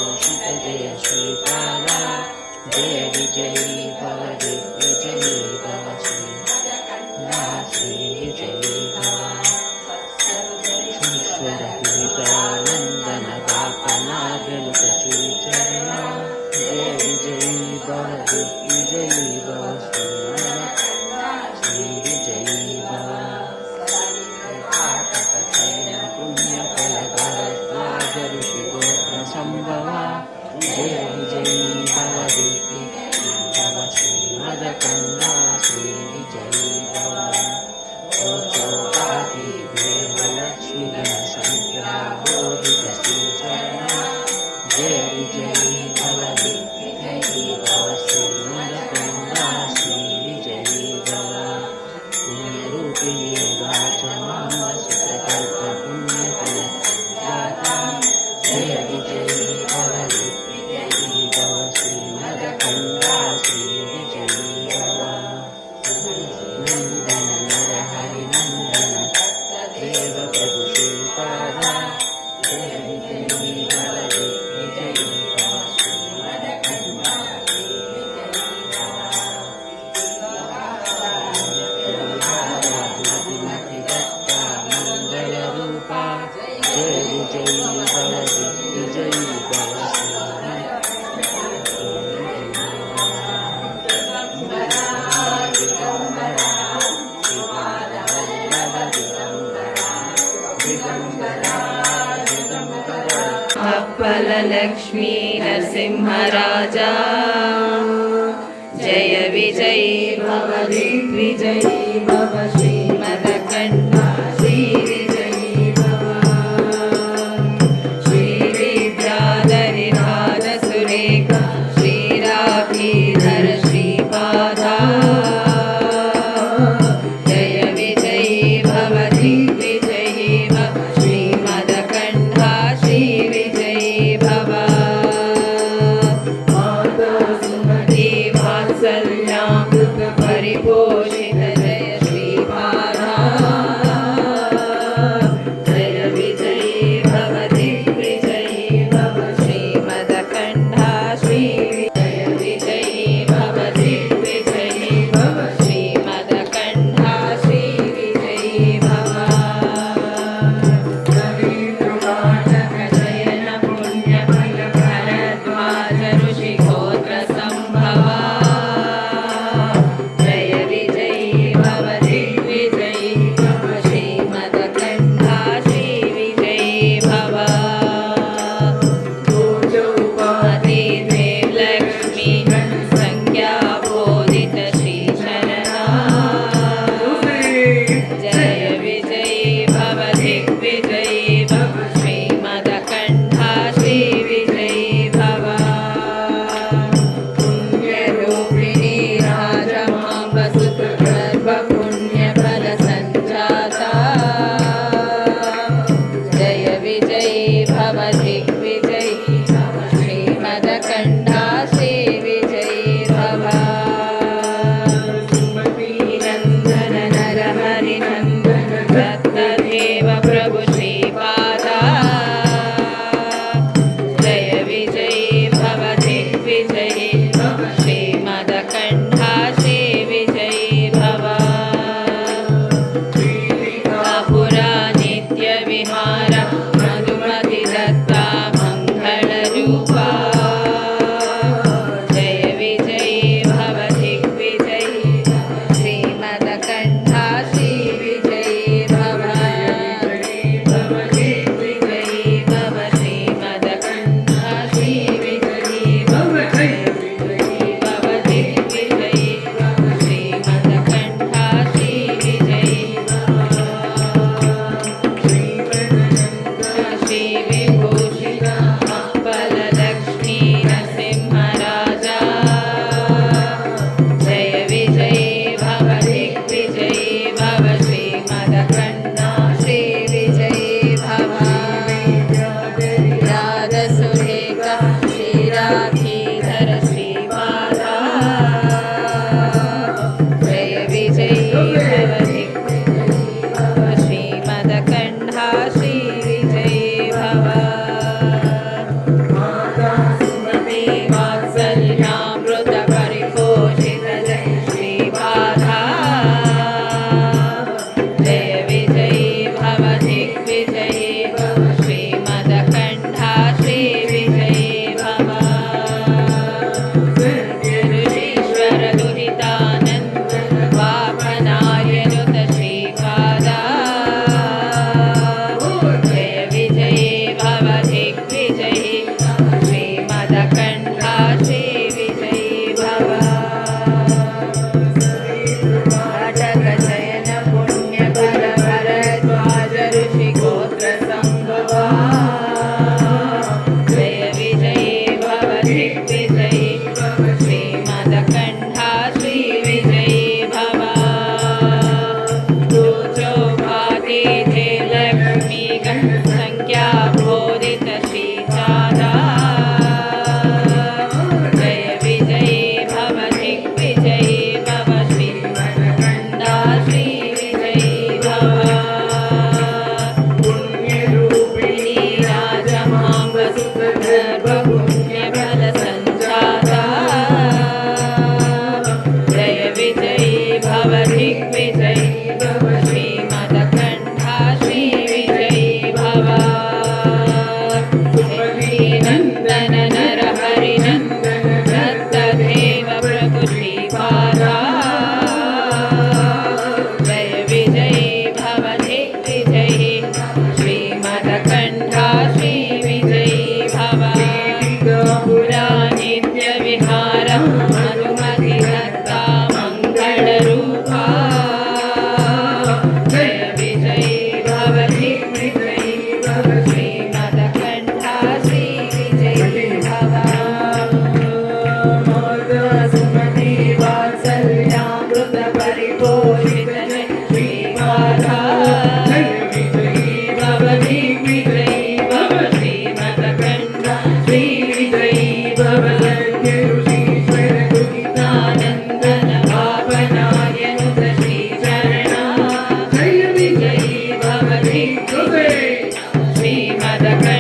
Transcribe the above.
परिपोषित जय श्रीपादा जय विजयी भव दिग्विजयी भव श्री विजयी भव ईश्वर विवेकानंदन बापनागलित श्रीचरण जय विजयी भव दिग्विजयी भव श्री विजयी भव पुण्यफलभरद्वाज ऋषिगोत्र संभवा जय विजयी भव दिग्विजयी भव श्रीमदकन्दा श्री विजयी भव ओचौपाधि देवलक्ष्मी गणसंख्याबोधित श्रीचरण जय विजयी भव दिग्विजयी भव श्रीमदकन्दा श्री विजयी भव पुण्यरूपिणी राजमानसुतकल्प पुण्यफलदाता जय विजयी भव दिग्विजयी भव श्रीमदकन्दा श्री विजयी भव नन्दन नरहरि नन्दन देव प्रभु श्रीपादा जय विजयी भव दिग्विजयी भव श्रीमदकन्दा श्री विजयी भव मंगलरूपा जय विजयी भव दिग्विजयी भव अप्पलक्ष्मी नरसिंहराजा जय विजयी भव दिग्विजयी भव श्रीमदकन्दा श्री विजयी भव श्री विद्याधरि राजसुरेखा श्रीराभीधर श्रीपादा जय विजयी भव दिग्विजयी भव श्रीमदकन्दा श्री विजयी भव माता सुमति वात्सल्यामृत परिपोषित जय श्रीपादा श्रीमदकण्ठा श्रीविजयी भव नाटकशयन पुण्यफल भरद्वाज ऋषिगोत्र सम्भवा जय विजयी भव दिग्विजयी श्रीमदकण्ठा श्रीविजयी भव रुचो भाति थे लक्ष्मी संख्या बोधित श्रीजादा जय विजयी भव दिग्विजयी भव श्रीमदकण्ठा श्रीविजयी भव पुण्यरूपिणी राजमाम्बसुत सर्वपुण्यफल सञ्जाता जय विजयी भव दिग्विजयी भव श्रीमदकण्ठा श्रीविजयी भव नन्दन नरहरिनन्दन दत्तदेव प्रभु श्रीपादा जय विजयी भव दिग्विजयी श्रीमदकण्ठा श्रीविजयी भव पुरा नित्यविहार अनुमतिदत्ता मङ्गलरूपा जय विजयी भव दिग्विजयी भव श्रीमदकण्ठा श्रीविजयी भव सुमति वात्सल्यामृत परिपोषित श्रीपादा जय विजयी भव दिग्विजयी भव श्रीमदकण्ठा श्रीविजयी भव ऋषीश्वर गुहितानन्दन भावनायनुत श्रीचरणा जय विजयी भव दिग्विजयी श्रीमदकण्ठा